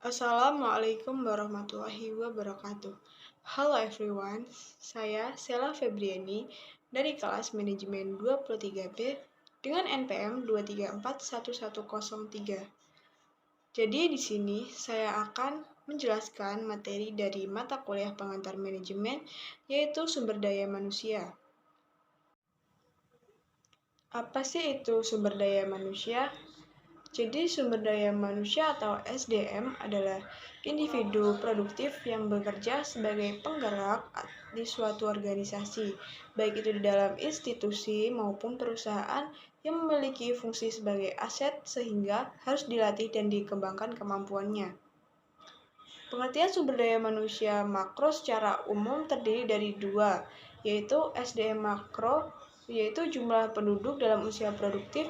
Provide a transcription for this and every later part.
Assalamualaikum warahmatullahi wabarakatuh. Halo everyone, saya Sela Febriani dari kelas Manajemen 23B dengan NPM 2341103. Jadi di sini saya akan menjelaskan materi dari mata kuliah pengantar manajemen yaitu sumber daya manusia. Apa sih itu sumber daya manusia? Jadi sumber daya manusia atau SDM adalah individu produktif yang bekerja sebagai penggerak di suatu organisasi, baik itu di dalam institusi maupun perusahaan yang memiliki fungsi sebagai aset sehingga harus dilatih dan dikembangkan kemampuannya. Pengertian sumber daya manusia makro secara umum terdiri dari dua, yaitu SDM makro, yaitu jumlah penduduk dalam usia produktif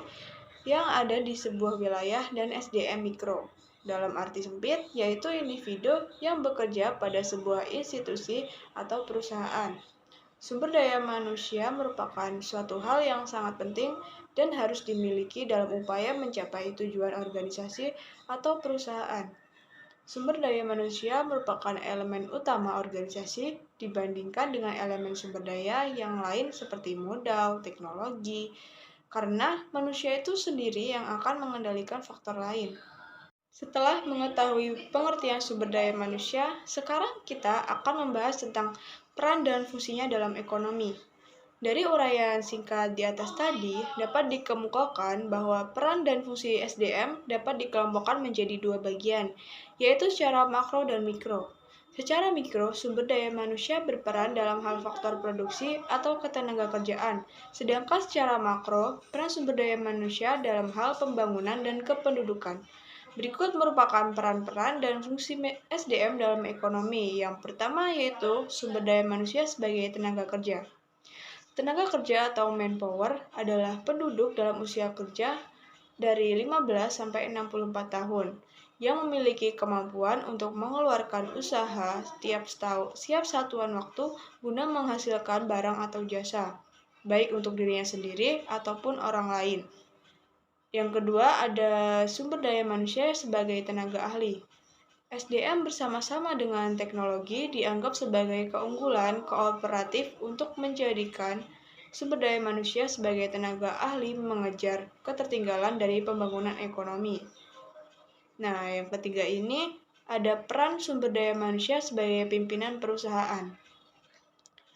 yang ada di sebuah wilayah, dan SDM mikro dalam arti sempit yaitu individu yang bekerja pada sebuah institusi atau perusahaan. Sumber daya manusia merupakan suatu hal yang sangat penting dan harus dimiliki dalam upaya mencapai tujuan organisasi atau perusahaan. Sumber daya manusia merupakan elemen utama organisasi dibandingkan dengan elemen sumber daya yang lain seperti modal, teknologi, karena manusia itu sendiri yang akan mengendalikan faktor lain. Setelah mengetahui pengertian sumber daya manusia, sekarang kita akan membahas tentang peran dan fungsinya dalam ekonomi. Dari uraian singkat di atas tadi, dapat dikemukakan bahwa peran dan fungsi SDM dapat dikelompokkan menjadi dua bagian, yaitu secara makro dan mikro. Secara mikro, sumber daya manusia berperan dalam hal faktor produksi atau ketenagakerjaan, sedangkan secara makro, peran sumber daya manusia dalam hal pembangunan dan kependudukan. Berikut merupakan peran-peran dan fungsi SDM dalam ekonomi. Yang pertama yaitu sumber daya manusia sebagai tenaga kerja. Tenaga kerja atau manpower adalah penduduk dalam usia kerja dari 15 sampai 64 tahun yang memiliki kemampuan untuk mengeluarkan usaha setiap satuan waktu guna menghasilkan barang atau jasa, baik untuk dirinya sendiri ataupun orang lain. Yang kedua ada sumber daya manusia sebagai tenaga ahli. SDM bersama-sama dengan teknologi dianggap sebagai keunggulan kooperatif untuk menjadikan sumber daya manusia sebagai tenaga ahli mengejar ketertinggalan dari pembangunan ekonomi. Nah, yang ketiga ini ada peran sumber daya manusia sebagai pimpinan perusahaan.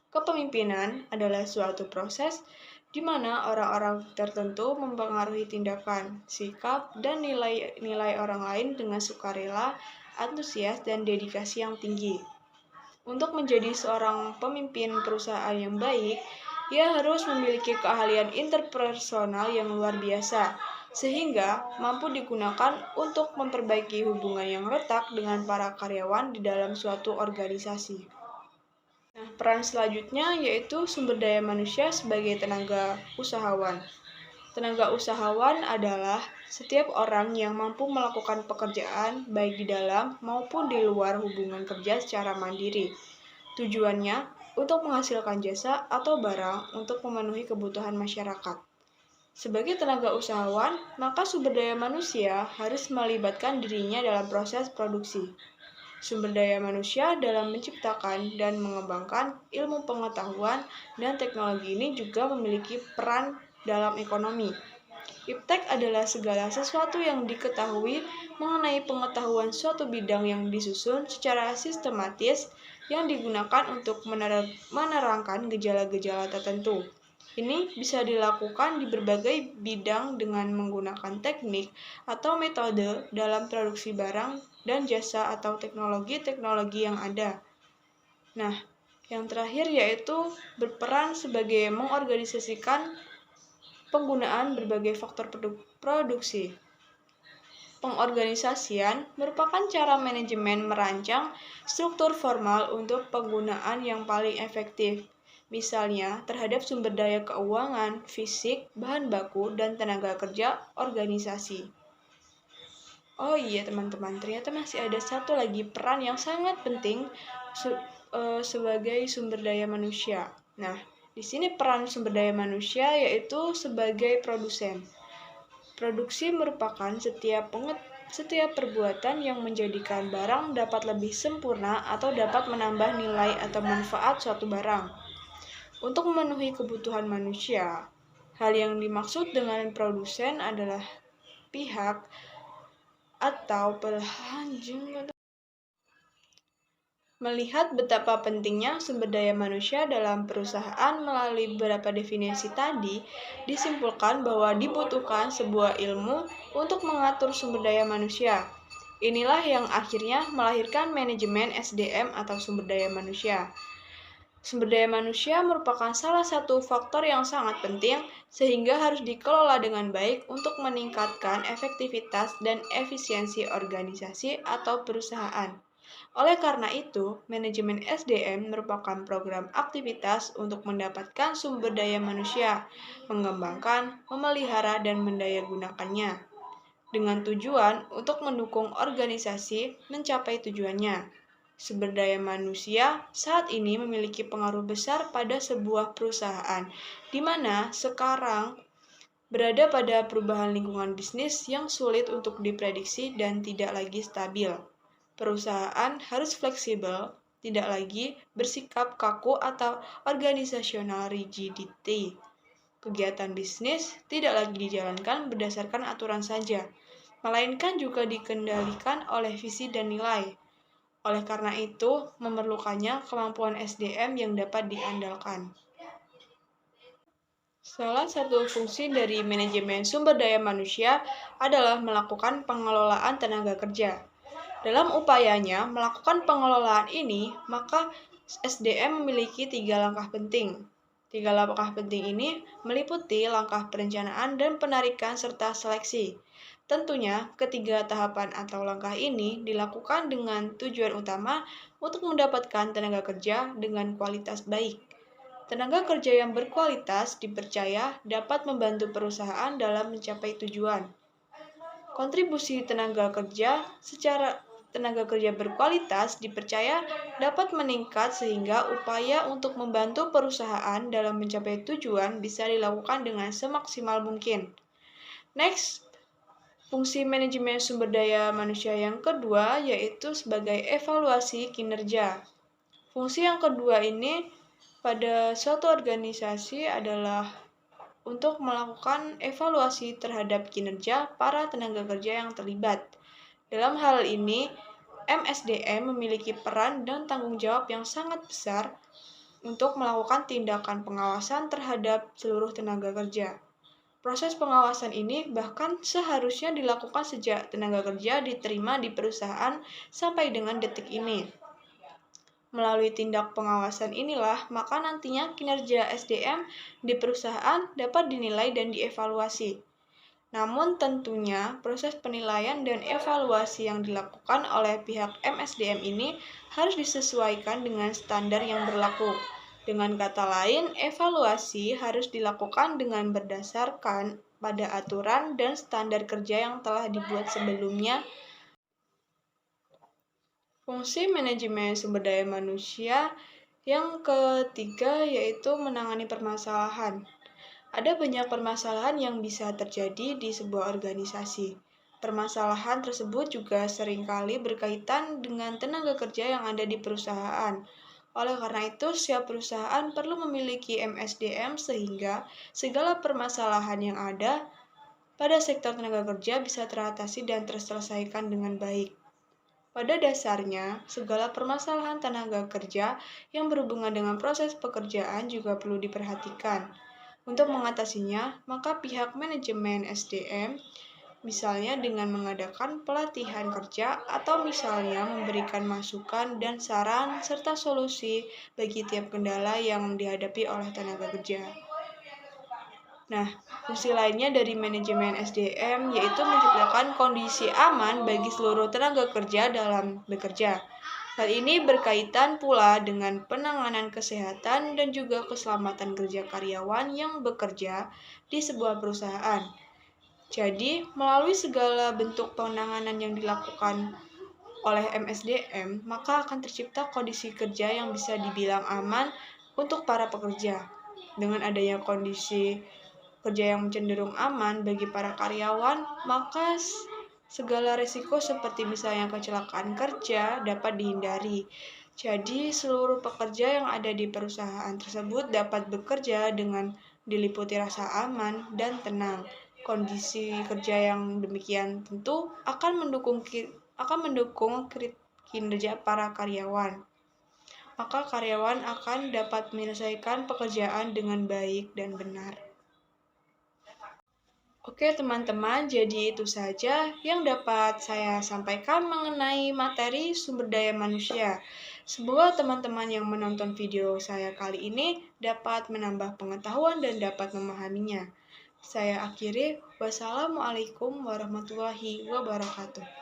Kepemimpinan adalah suatu proses di mana orang-orang tertentu mempengaruhi tindakan, sikap, dan nilai-nilai orang lain dengan sukarela, antusias, dan dedikasi yang tinggi. Untuk menjadi seorang pemimpin perusahaan yang baik, ia harus memiliki keahlian interpersonal yang luar biasa, sehingga mampu digunakan untuk memperbaiki hubungan yang retak dengan para karyawan di dalam suatu organisasi. Nah, peran selanjutnya yaitu sumber daya manusia sebagai tenaga usahawan. Tenaga usahawan adalah setiap orang yang mampu melakukan pekerjaan baik di dalam maupun di luar hubungan kerja secara mandiri. Tujuannya untuk menghasilkan jasa atau barang untuk memenuhi kebutuhan masyarakat. Sebagai tenaga usahawan, maka sumber daya manusia harus melibatkan dirinya dalam proses produksi. Sumber daya manusia dalam menciptakan dan mengembangkan ilmu pengetahuan dan teknologi ini juga memiliki peran dalam ekonomi. Iptek adalah segala sesuatu yang diketahui mengenai pengetahuan suatu bidang yang disusun secara sistematis yang digunakan untuk menerangkan gejala-gejala tertentu. Ini bisa dilakukan di berbagai bidang dengan menggunakan teknik atau metode dalam produksi barang dan jasa atau teknologi-teknologi yang ada. Nah, yang terakhir yaitu berperan sebagai mengorganisasikan penggunaan berbagai faktor produksi. Pengorganisasian merupakan cara manajemen merancang struktur formal untuk penggunaan yang paling efektif. Misalnya, terhadap sumber daya keuangan, fisik, bahan baku, dan tenaga kerja organisasi. Oh iya teman-teman, ternyata masih ada satu lagi peran yang sangat penting sebagai sumber daya manusia. Nah, di sini peran sumber daya manusia yaitu sebagai produsen. Produksi merupakan setiap setiap perbuatan yang menjadikan barang dapat lebih sempurna atau dapat menambah nilai atau manfaat suatu barang. Untuk memenuhi kebutuhan manusia, hal yang dimaksud dengan produsen adalah pihak atau pelaku. Melihat betapa pentingnya sumber daya manusia dalam perusahaan melalui beberapa definisi tadi, disimpulkan bahwa dibutuhkan sebuah ilmu untuk mengatur sumber daya manusia. Inilah yang akhirnya melahirkan manajemen SDM atau sumber daya manusia. Sumber daya manusia merupakan salah satu faktor yang sangat penting sehingga harus dikelola dengan baik untuk meningkatkan efektivitas dan efisiensi organisasi atau perusahaan. Oleh karena itu, manajemen SDM merupakan program aktivitas untuk mendapatkan sumber daya manusia, mengembangkan, memelihara, dan mendayagunakannya, dengan tujuan untuk mendukung organisasi mencapai tujuannya. Sumber daya manusia saat ini memiliki pengaruh besar pada sebuah perusahaan, di mana sekarang berada pada perubahan lingkungan bisnis yang sulit untuk diprediksi dan tidak lagi stabil. Perusahaan harus fleksibel, tidak lagi bersikap kaku atau organisasional rigidity. Kegiatan bisnis tidak lagi dijalankan berdasarkan aturan saja, melainkan juga dikendalikan oleh visi dan nilai. Oleh karena itu, memerlukannya kemampuan SDM yang dapat diandalkan. Salah satu fungsi dari manajemen sumber daya manusia adalah melakukan pengelolaan tenaga kerja. Dalam upayanya melakukan pengelolaan ini, maka SDM memiliki 3 langkah penting. 3 langkah penting ini meliputi langkah perencanaan dan penarikan serta seleksi. Tentunya, ketiga tahapan atau langkah ini dilakukan dengan tujuan utama untuk mendapatkan tenaga kerja dengan kualitas baik. Tenaga kerja yang berkualitas dipercaya dapat membantu perusahaan dalam mencapai tujuan. Kontribusi tenaga kerja berkualitas dipercaya dapat meningkat sehingga upaya untuk membantu perusahaan dalam mencapai tujuan bisa dilakukan dengan semaksimal mungkin. Next, fungsi manajemen sumber daya manusia yang kedua yaitu sebagai evaluasi kinerja. Fungsi yang kedua ini pada suatu organisasi adalah untuk melakukan evaluasi terhadap kinerja para tenaga kerja yang terlibat. Dalam hal ini, MSDM memiliki peran dan tanggung jawab yang sangat besar untuk melakukan tindakan pengawasan terhadap seluruh tenaga kerja. Proses pengawasan ini bahkan seharusnya dilakukan sejak tenaga kerja diterima di perusahaan sampai dengan detik ini. Melalui tindak pengawasan inilah, maka nantinya kinerja SDM di perusahaan dapat dinilai dan dievaluasi. Namun tentunya proses penilaian dan evaluasi yang dilakukan oleh pihak MSDM ini harus disesuaikan dengan standar yang berlaku. Dengan kata lain, evaluasi harus dilakukan dengan berdasarkan pada aturan dan standar kerja yang telah dibuat sebelumnya. Fungsi manajemen sumber daya manusia yang ketiga yaitu menangani permasalahan. Ada banyak permasalahan yang bisa terjadi di sebuah organisasi. Permasalahan tersebut juga seringkali berkaitan dengan tenaga kerja yang ada di perusahaan. Oleh karena itu, setiap perusahaan perlu memiliki MSDM sehingga segala permasalahan yang ada pada sektor tenaga kerja bisa teratasi dan terselesaikan dengan baik. Pada dasarnya, segala permasalahan tenaga kerja yang berhubungan dengan proses pekerjaan juga perlu diperhatikan. Untuk mengatasinya, maka pihak manajemen SDM, misalnya dengan mengadakan pelatihan kerja atau misalnya memberikan masukan dan saran serta solusi bagi tiap kendala yang dihadapi oleh tenaga kerja. Nah, fungsi lainnya dari manajemen SDM yaitu menciptakan kondisi aman bagi seluruh tenaga kerja dalam bekerja. Hal ini berkaitan pula dengan penanganan kesehatan dan juga keselamatan kerja karyawan yang bekerja di sebuah perusahaan. Jadi, melalui segala bentuk penanganan yang dilakukan oleh MSDM, maka akan tercipta kondisi kerja yang bisa dibilang aman untuk para pekerja. Dengan adanya kondisi kerja yang cenderung aman bagi para karyawan, maka segala risiko seperti misalnya kecelakaan kerja dapat dihindari. Jadi, seluruh pekerja yang ada di perusahaan tersebut dapat bekerja dengan diliputi rasa aman dan tenang. Kondisi kerja yang demikian tentu akan mendukung kinerja para karyawan. Maka karyawan akan dapat menyelesaikan pekerjaan dengan baik dan benar. Oke teman-teman, jadi itu saja yang dapat saya sampaikan mengenai materi sumber daya manusia. Semoga teman-teman yang menonton video saya kali ini dapat menambah pengetahuan dan dapat memahaminya. Saya akhiri, wassalamualaikum warahmatullahi wabarakatuh.